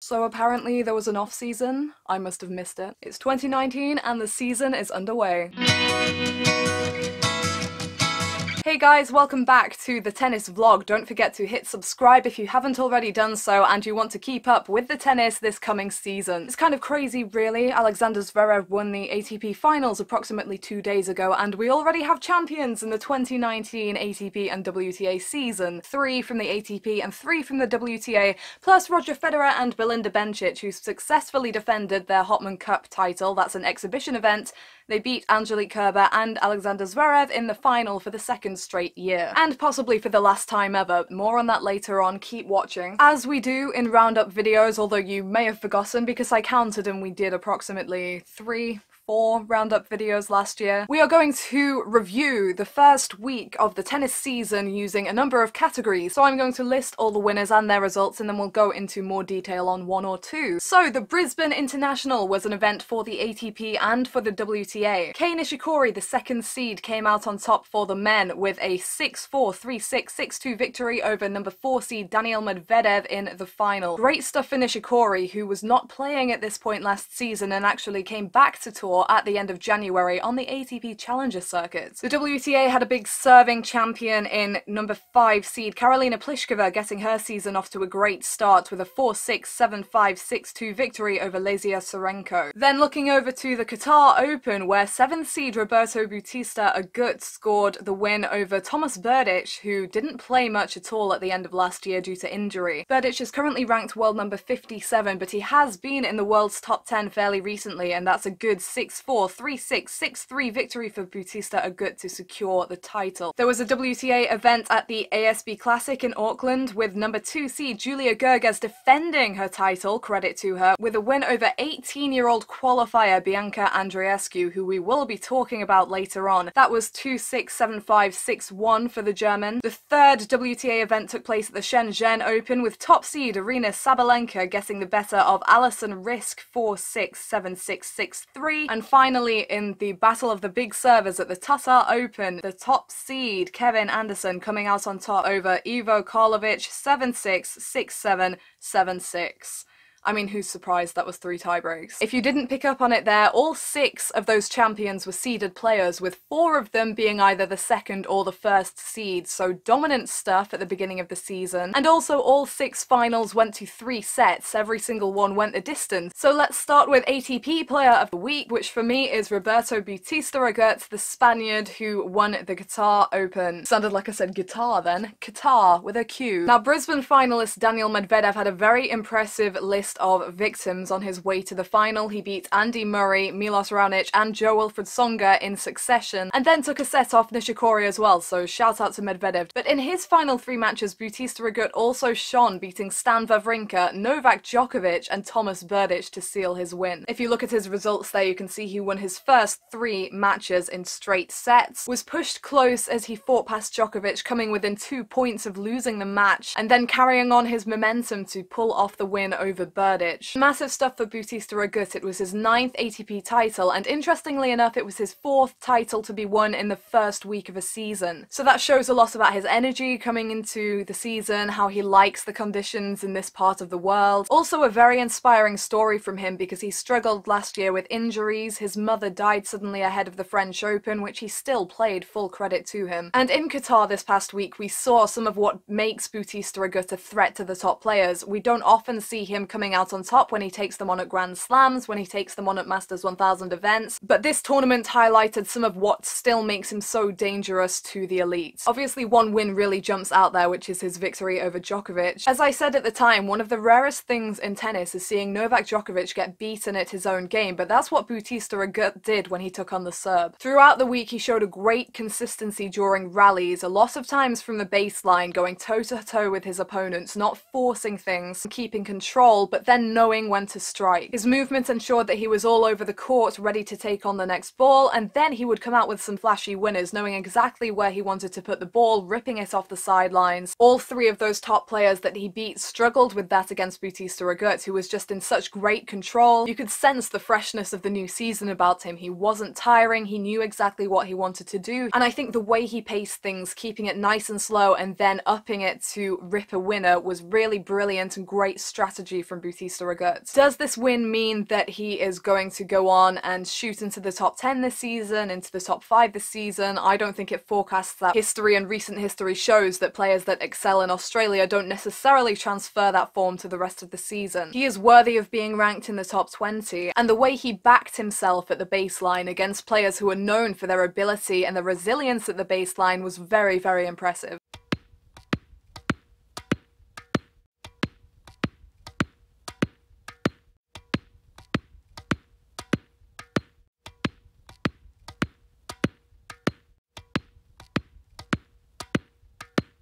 So apparently there was an off-season. I must have missed it. It's 2019 and the season is underway. Hey guys, welcome back to the tennis vlog. Don't forget to hit subscribe if you haven't already done so and you want to keep up with the tennis this coming season. It's kind of crazy really. Alexander Zverev won the ATP finals approximately 2 days ago and we already have champions in the 2019 ATP and WTA season. 3 from the ATP and 3 from the WTA, plus Roger Federer and Belinda Bencic, who successfully defended their Hopman Cup title. That's an exhibition event. They beat Angelique Kerber and Alexander Zverev in the final for the second straight year. And possibly for the last time ever. More on that later on, keep watching. As we do in roundup videos, although you may have forgotten because I counted and we did approximately 4 roundup videos last year. We are going to review the first week of the tennis season using a number of categories. So I'm going to list all the winners and their results and then we'll go into more detail on 1 or 2. So the Brisbane International was an event for the ATP and for the WTA. Kei Nishikori, the second seed, came out on top for the men with a 6-4, 3-6, 6-2 victory over number 4 seed Daniil Medvedev in the final. Great stuff for Nishikori, who was not playing at this point last season and actually came back to tour at the end of January on the ATP Challenger Circuit. The WTA had a big serving champion in number 5 seed Karolina Pliskova, getting her season off to a great start with a 4-6, 7-5, 6-2 victory over Lesia Sorenko. Then looking over to the Qatar Open, where 7th seed Roberto Bautista Agut scored the win over Thomas Berdych, who didn't play much at all at the end of last year due to injury. Berdych is currently ranked world number 57, but he has been in the world's top 10 fairly recently, and that's a good 6-4, 3-6, 6-3 victory for Bautista Agut to secure the title. There was a WTA event at the ASB Classic in Auckland with number 2 seed Julia Gerges defending her title, credit to her, with a win over 18-year-old qualifier Bianca Andreescu, who we will be talking about later on. That was 2-6, 7-5, 6-1 for the German. The third WTA event took place at the Shenzhen Open with top seed Aryna Sabalenka getting the better of Alison Risk 4-6, 7-6, 6-3. And finally, in the battle of the big servers at the Tatar Open, the top seed Kevin Anderson coming out on top over Ivo Karlovic 7-6, 6-7, 7-6. I mean, who's surprised that was 3 tiebreaks? If you didn't pick up on it there, all 6 of those champions were seeded players, with 4 of them being either the second or the first seed, so dominant stuff at the beginning of the season. And also all 6 finals went to 3 sets, every single one went the distance. So let's start with ATP Player of the Week, which for me is Roberto Bautista Agut, the Spaniard who won the Qatar Open. Sounded like I said guitar then. Qatar with a Q. Now, Brisbane finalist Daniil Medvedev had a very impressive list of victims on his way to the final. He beat Andy Murray, Milos Raonic and Joe-Wilfried Tsonga in succession, and then took a set off Nishikori as well, so shout out to Medvedev. But in his final 3 matches, Bautista Agut also shone, beating Stan Wawrinka, Novak Djokovic and Thomas Berdych to seal his win. If you look at his results there, you can see he won his first 3 matches in straight sets, was pushed close as he fought past Djokovic, coming within 2 points of losing the match, and then carrying on his momentum to pull off the win over Berdych. Massive stuff for Bautista Agut. It was his 9th ATP title, and interestingly enough, it was his 4th title to be won in the first week of a season. So that shows a lot about his energy coming into the season, how he likes the conditions in this part of the world. Also a very inspiring story from him because he struggled last year with injuries. His mother died suddenly ahead of the French Open, which he still played, full credit to him. And in Qatar this past week, we saw some of what makes Bautista Agut a threat to the top players. We don't often see him coming out on top when he takes them on at Grand Slams, when he takes them on at Masters 1000 events, but this tournament highlighted some of what still makes him so dangerous to the elite. Obviously one win really jumps out there, which is his victory over Djokovic. As I said at the time, one of the rarest things in tennis is seeing Novak Djokovic get beaten at his own game, but that's what Bautista Agut did when he took on the Serb. Throughout the week he showed a great consistency during rallies, a lot of times from the baseline, going toe-to-toe with his opponents, not forcing things, keeping control, but then knowing when to strike. His movement ensured that he was all over the court, ready to take on the next ball, and then he would come out with some flashy winners, knowing exactly where he wanted to put the ball, ripping it off the sidelines. All 3 of those top players that he beat struggled with that against Bautista Agut, who was just in such great control. You could sense the freshness of the new season about him. He wasn't tiring, he knew exactly what he wanted to do, and I think the way he paced things, keeping it nice and slow and then upping it to rip a winner, was really brilliant and great strategy from Bautista Agut. Does this win mean that he is going to go on and shoot into the top 10 this season, into the top 5 this season? I don't think it forecasts that. History and recent history shows that players that excel in Australia don't necessarily transfer that form to the rest of the season. He is worthy of being ranked in the top 20, and the way he backed himself at the baseline against players who are known for their ability and the resilience at the baseline was very, very impressive.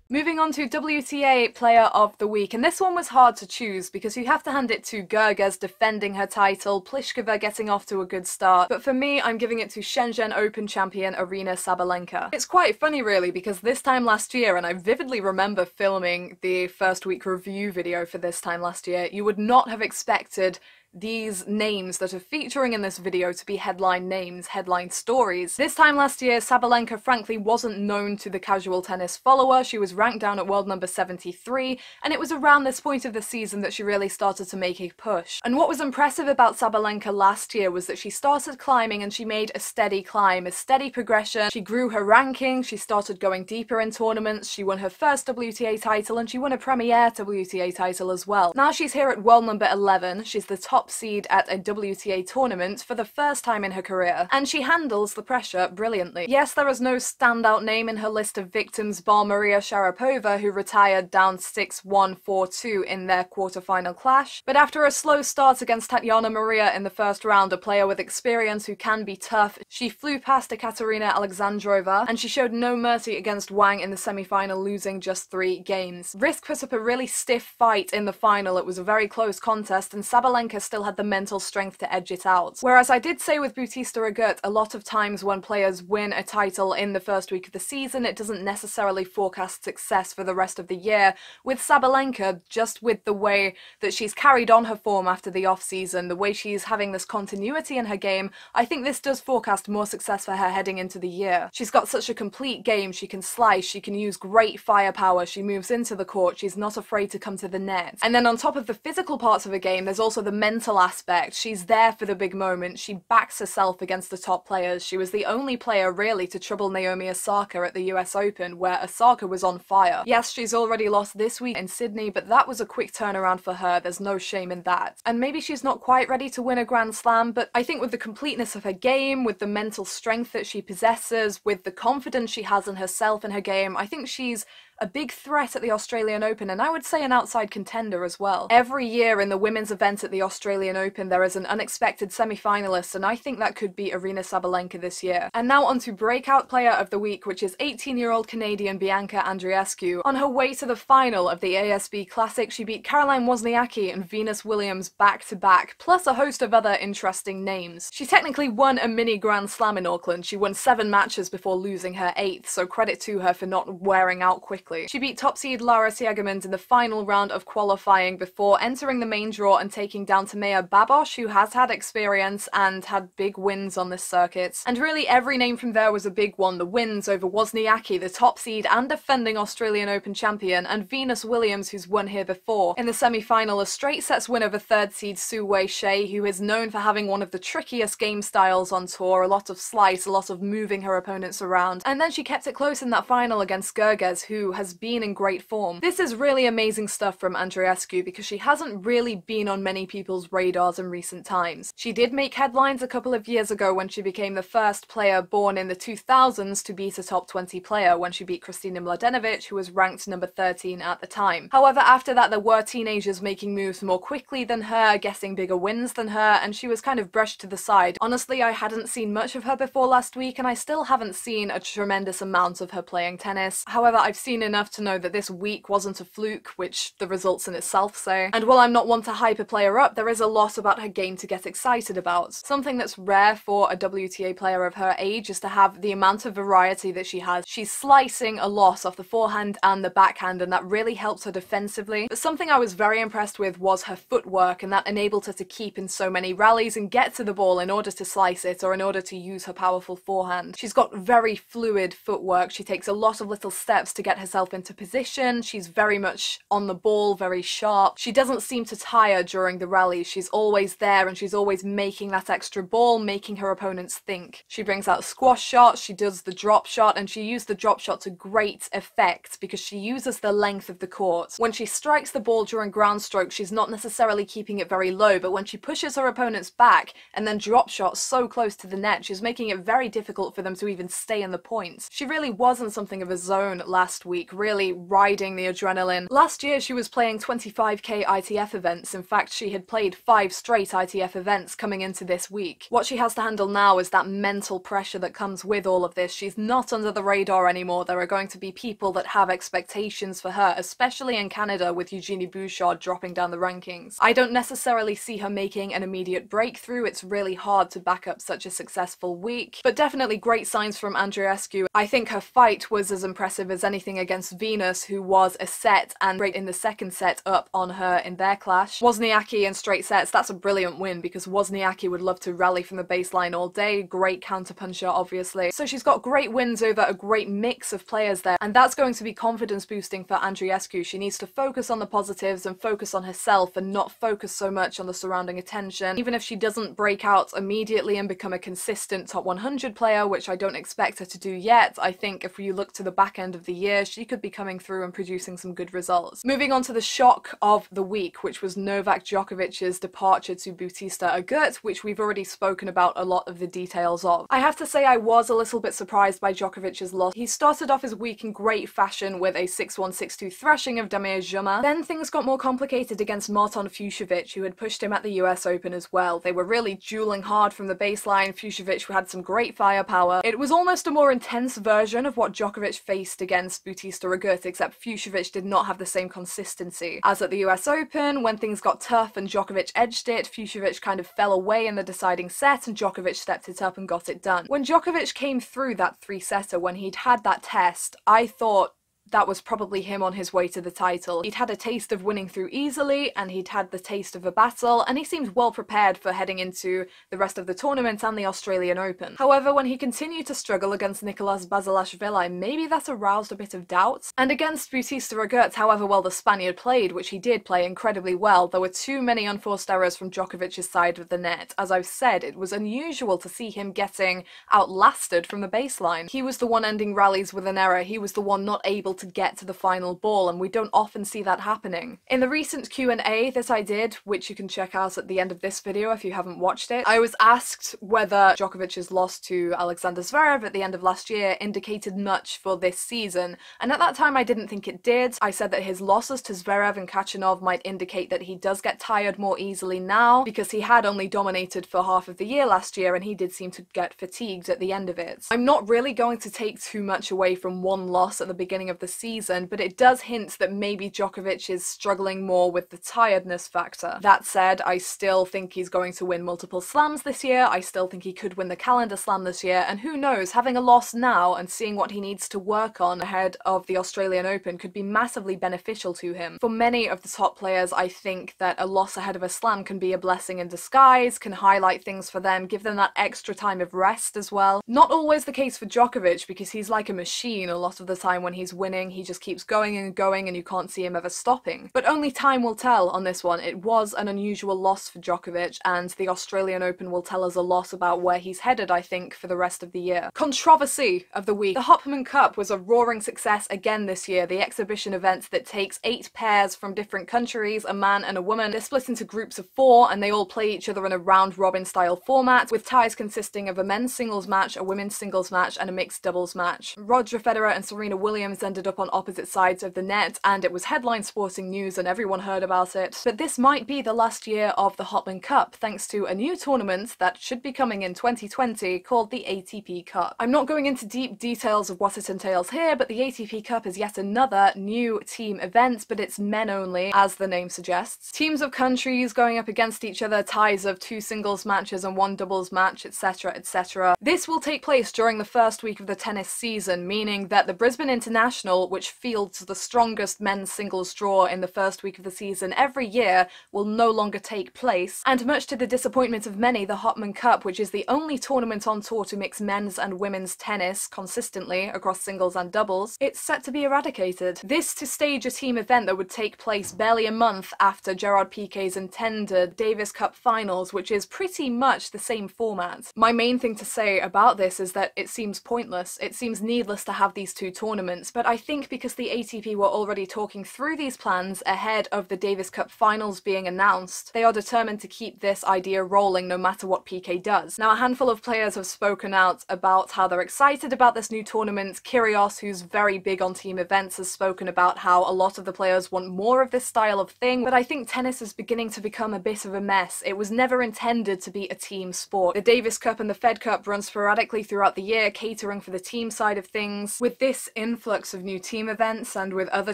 Moving on to WTA Player of the Week, and this one was hard to choose because you have to hand it to Gerges defending her title, Pliskova getting off to a good start, but for me I'm giving it to Shenzhen Open champion Aryna Sabalenka. It's quite funny really because this time last year, and I vividly remember filming the first week review video for this time last year, you would not have expected these names that are featuring in this video to be headline names, headline stories. This time last year, Sabalenka frankly wasn't known to the casual tennis follower. She was ranked down at world number 73, and it was around this point of the season that she really started to make a push. And what was impressive about Sabalenka last year was that she started climbing and she made a steady climb, a steady progression. She grew her ranking, she started going deeper in tournaments, she won her first WTA title, and she won a Premier WTA title as well. Now she's here at world number 11, she's the top seed at a WTA tournament for the first time in her career, and she handles the pressure brilliantly. Yes, there is no standout name in her list of victims bar Maria Sharapova, who retired down 6-1, 4-2 in their quarterfinal clash, but after a slow start against Tatiana Maria in the first round, a player with experience who can be tough, she flew past Ekaterina Alexandrova, and she showed no mercy against Wang in the semi-final, losing just 3 games. Risk put up a really stiff fight in the final. It was a very close contest, and Sabalenka still had the mental strength to edge it out. Whereas I did say with Bautista Agut, a lot of times when players win a title in the first week of the season, it doesn't necessarily forecast success for the rest of the year. With Sabalenka, just with the way that she's carried on her form after the off-season, the way she's having this continuity in her game, I think this does forecast more success for her heading into the year. She's got such a complete game, she can slice, she can use great firepower, she moves into the court, she's not afraid to come to the net. And then on top of the physical parts of her game, there's also the mental aspect. She's there for the big moment, she backs herself against the top players. She was the only player really to trouble Naomi Osaka at the US Open, where Osaka was on fire. Yes, she's already lost this week in Sydney, but that was a quick turnaround for her, there's no shame in that. And maybe she's not quite ready to win a Grand Slam, but I think with the completeness of her game, with the mental strength that she possesses, with the confidence she has in herself and her game, I think she's a big threat at the Australian Open, and I would say an outside contender as well. Every year in the women's event at the Australian Open there is an unexpected semi-finalist, and I think that could be Aryna Sabalenka this year. And now on to Breakout Player of the Week, which is 18-year-old Canadian Bianca Andreescu. On her way to the final of the ASB Classic, she beat Caroline Wozniacki and Venus Williams back-to-back, plus a host of other interesting names. She technically won a mini Grand Slam in Auckland. She won 7 matches before losing her 8th, so credit to her for not wearing out quickly. She beat top seed Lara Siegemund in the final round of qualifying before entering the main draw and taking down Tamea Babos, who has had experience and had big wins on this circuit. And really every name from there was a big one. The wins over Wozniacki, the top seed and defending Australian Open champion, and Venus Williams, who's won here before. In the semi-final, a straight sets win over 3rd seed Su Wei Shea, who is known for having one of the trickiest game styles on tour, a lot of slice, a lot of moving her opponents around. And then she kept it close in that final against Gerges, who has been in great form. This is really amazing stuff from Andreescu because she hasn't really been on many people's radars in recent times. She did make headlines a couple of years ago when she became the first player born in the 2000s to beat a top 20 player when she beat Kristina Mladenovic, who was ranked number 13 at the time. However, after that there were teenagers making moves more quickly than her, getting bigger wins than her, and she was kind of brushed to the side. Honestly, I hadn't seen much of her before last week, and I still haven't seen a tremendous amount of her playing tennis. However, I've seen enough to know that this week wasn't a fluke, which the results in itself say. And while I'm not one to hype a player up, there is a lot about her game to get excited about. Something that's rare for a WTA player of her age is to have the amount of variety that she has. She's slicing a lot off the forehand and the backhand, and that really helps her defensively. But something I was very impressed with was her footwork, and that enabled her to keep in so many rallies and get to the ball in order to slice it or in order to use her powerful forehand. She's got very fluid footwork. She takes a lot of little steps to get herself herself into position. She's very much on the ball, very sharp. She doesn't seem to tire during the rallies. She's always there and she's always making that extra ball, making her opponents think. She brings out squash shots, she does the drop shot, and she used the drop shot to great effect because she uses the length of the court. When she strikes the ball during ground stroke, she's not necessarily keeping it very low, but when she pushes her opponents back and then drop shots so close to the net, she's making it very difficult for them to even stay in the points. She really wasn't something of a zone last week, really riding the adrenaline. Last year she was playing 25k ITF events. In fact, she had played 5 straight ITF events coming into this week. What she has to handle now is that mental pressure that comes with all of this. She's not under the radar anymore. There are going to be people that have expectations for her, especially in Canada with Eugenie Bouchard dropping down the rankings. I don't necessarily see her making an immediate breakthrough. It's really hard to back up such a successful week, but definitely great signs from Andreescu. I think her fight was as impressive as anything against Venus, who was a set and right in the second set up on her in their clash. Wozniacki in straight sets, that's a brilliant win because Wozniacki would love to rally from the baseline all day. Great counterpuncher, obviously. So she's got great wins over a great mix of players there, and that's going to be confidence boosting for Andreescu. She needs to focus on the positives and focus on herself and not focus so much on the surrounding attention. Even if she doesn't break out immediately and become a consistent top 100 player, which I don't expect her to do yet, I think if you look to the back end of the year, she could be coming through and producing some good results. Moving on to the shock of the week, which was Novak Djokovic's departure to Bautista Agut, which we've already spoken about a lot of the details of. I have to say I was a little bit surprised by Djokovic's loss. He started off his week in great fashion with a 6-1, 6-2 thrashing of Damir Juma. Then things got more complicated against Marton Fucsovics, who had pushed him at the US Open as well. They were really dueling hard from the baseline. Fucsovics had some great firepower. It was almost a more intense version of what Djokovic faced against Bautista Agut, except Fucsovics did not have the same consistency. As at the US Open, when things got tough and Djokovic edged it, Fucsovics kind of fell away in the deciding set and Djokovic stepped it up and got it done. When Djokovic came through that 3-setter, when he'd had that test, I thought that was probably him on his way to the title. He'd had a taste of winning through easily, and he'd had the taste of a battle, and he seemed well prepared for heading into the rest of the tournament and the Australian Open. However, when he continued to struggle against Nicolas Basilashvili, maybe that aroused a bit of doubt. And against Bautista Agut, however well the Spaniard played, which he did play incredibly well, there were too many unforced errors from Djokovic's side of the net. As I've said, it was unusual to see him getting outlasted from the baseline. He was the one ending rallies with an error. He was the one not able to get to the final ball, and we don't often see that happening. In the recent Q&A that I did, which you can check out at the end of this video if you haven't watched it, I was asked whether Djokovic's loss to Alexander Zverev at the end of last year indicated much for this season, and at that time I didn't think it did. I said that his losses to Zverev and Khachanov might indicate that he does get tired more easily now, because he had only dominated for half of the year last year and he did seem to get fatigued at the end of it. I'm not really going to take too much away from one loss at the beginning of the season, but it does hint that maybe Djokovic is struggling more with the tiredness factor. That said, I still think he's going to win multiple slams this year. I still think he could win the calendar slam this year, and who knows, having a loss now and seeing what he needs to work on ahead of the Australian Open could be massively beneficial to him. For many of the top players, I think that a loss ahead of a slam can be a blessing in disguise, can highlight things for them, give them that extra time of rest as well. Not always the case for Djokovic, because he's like a machine a lot of the time when he's winning. He just keeps going and going and you can't see him ever stopping. But only time will tell on this one. It was an unusual loss for Djokovic, and the Australian Open will tell us a lot about where he's headed, I think, for the rest of the year. Controversy of the week. The Hopman Cup was a roaring success again this year, the exhibition event that takes 8 pairs from different countries, a man and a woman. They're split into groups of 4 and they all play each other in a round-robin style format, with ties consisting of a men's singles match, a women's singles match, and a mixed doubles match. Roger Federer and Serena Williams ended up on opposite sides of the net, and it was headline sporting news and everyone heard about it. But this might be the last year of the Hopman Cup, thanks to a new tournament that should be coming in 2020 called the ATP Cup. I'm not going into deep details of what it entails here, but the ATP Cup is yet another new team event, but it's men only, as the name suggests. Teams of countries going up against each other, ties of 2 singles matches and 1 doubles match, etc, etc. This will take place during the first week of the tennis season, meaning that the Brisbane International final, which fields the strongest men's singles draw in the first week of the season every year, will no longer take place, and much to the disappointment of many, the Hopman Cup, which is the only tournament on tour to mix men's and women's tennis consistently across singles and doubles, it's set to be eradicated. This to stage a team event that would take place barely a month after Gerard Piqué's intended Davis Cup finals, which is pretty much the same format. My main thing to say about this is that it seems pointless. It seems needless to have these two tournaments, but I think because the ATP were already talking through these plans ahead of the Davis Cup finals being announced, they are determined to keep this idea rolling no matter what Piqué does. Now, a handful of players have spoken out about how they're excited about this new tournament. Kyrgios, who's very big on team events, has spoken about how a lot of the players want more of this style of thing, but I think tennis is beginning to become a bit of a mess. It was never intended to be a team sport. The Davis Cup and the Fed Cup run sporadically throughout the year, catering for the team side of things. With this influx of new team events and with other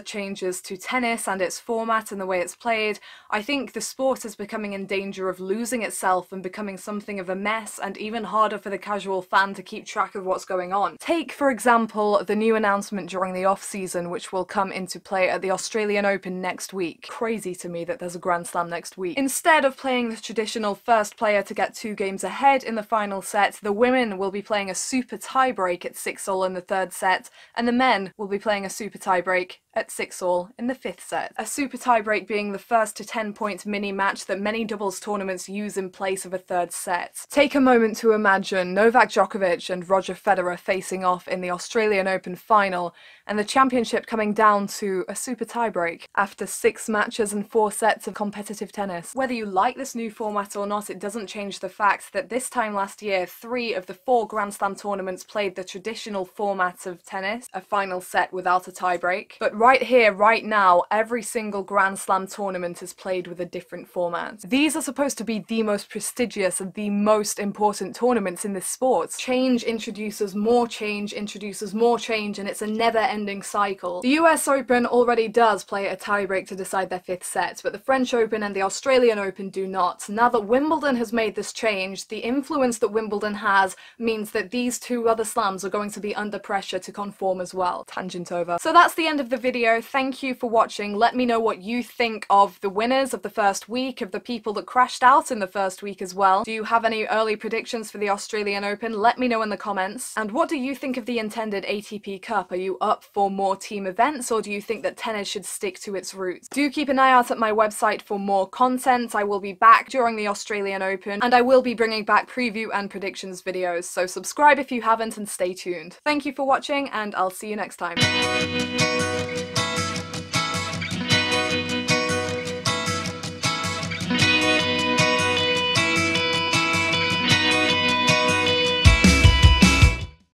changes to tennis and its format and the way it's played, I think the sport is becoming in danger of losing itself and becoming something of a mess, and even harder for the casual fan to keep track of what's going on. Take, for example, the new announcement during the off-season, which will come into play at the Australian Open next week. Crazy to me that there's a Grand Slam next week. Instead of playing the traditional first player to get 2 games ahead in the final set, the women will be playing a super tiebreak at 6-all in the 3rd set, and the men will be playing a super tiebreak at 6-all in the 5th set. A super tiebreak being the first to 10-point mini-match that many doubles tournaments use in place of a 3rd set. Take a moment to imagine Novak Djokovic and Roger Federer facing off in the Australian Open final, and the championship coming down to a super tiebreak after 6 matches and 4 sets of competitive tennis. Whether you like this new format or not, it doesn't change the fact that this time last year, 3 of the 4 Grand Slam tournaments played the traditional format of tennis, a final set without a tiebreak. But right here, right now, every single Grand Slam tournament is played with a different format. These are supposed to be the most prestigious and the most important tournaments in this sport. Change introduces more change, and it's a never-ending cycle. The US Open already does play a tiebreak to decide their 5th set, but the French Open and the Australian Open do not. Now that Wimbledon has made this change, the influence that Wimbledon has means that these 2 other slams are going to be under pressure to conform as well. Tangent over. So that's the end of the video. Thank you for watching. Let me know what you think of the winners of the first week, of the people that crashed out in the first week as well. Do you have any early predictions for the Australian Open? Let me know in the comments. And what do you think of the intended ATP Cup? Are you up for more team events, or do you think that tennis should stick to its roots? Do keep an eye out at my website for more content. I will be back during the Australian Open, and I will be bringing back preview and predictions videos, so subscribe if you haven't and stay tuned. Thank you for watching, and I'll see you next time.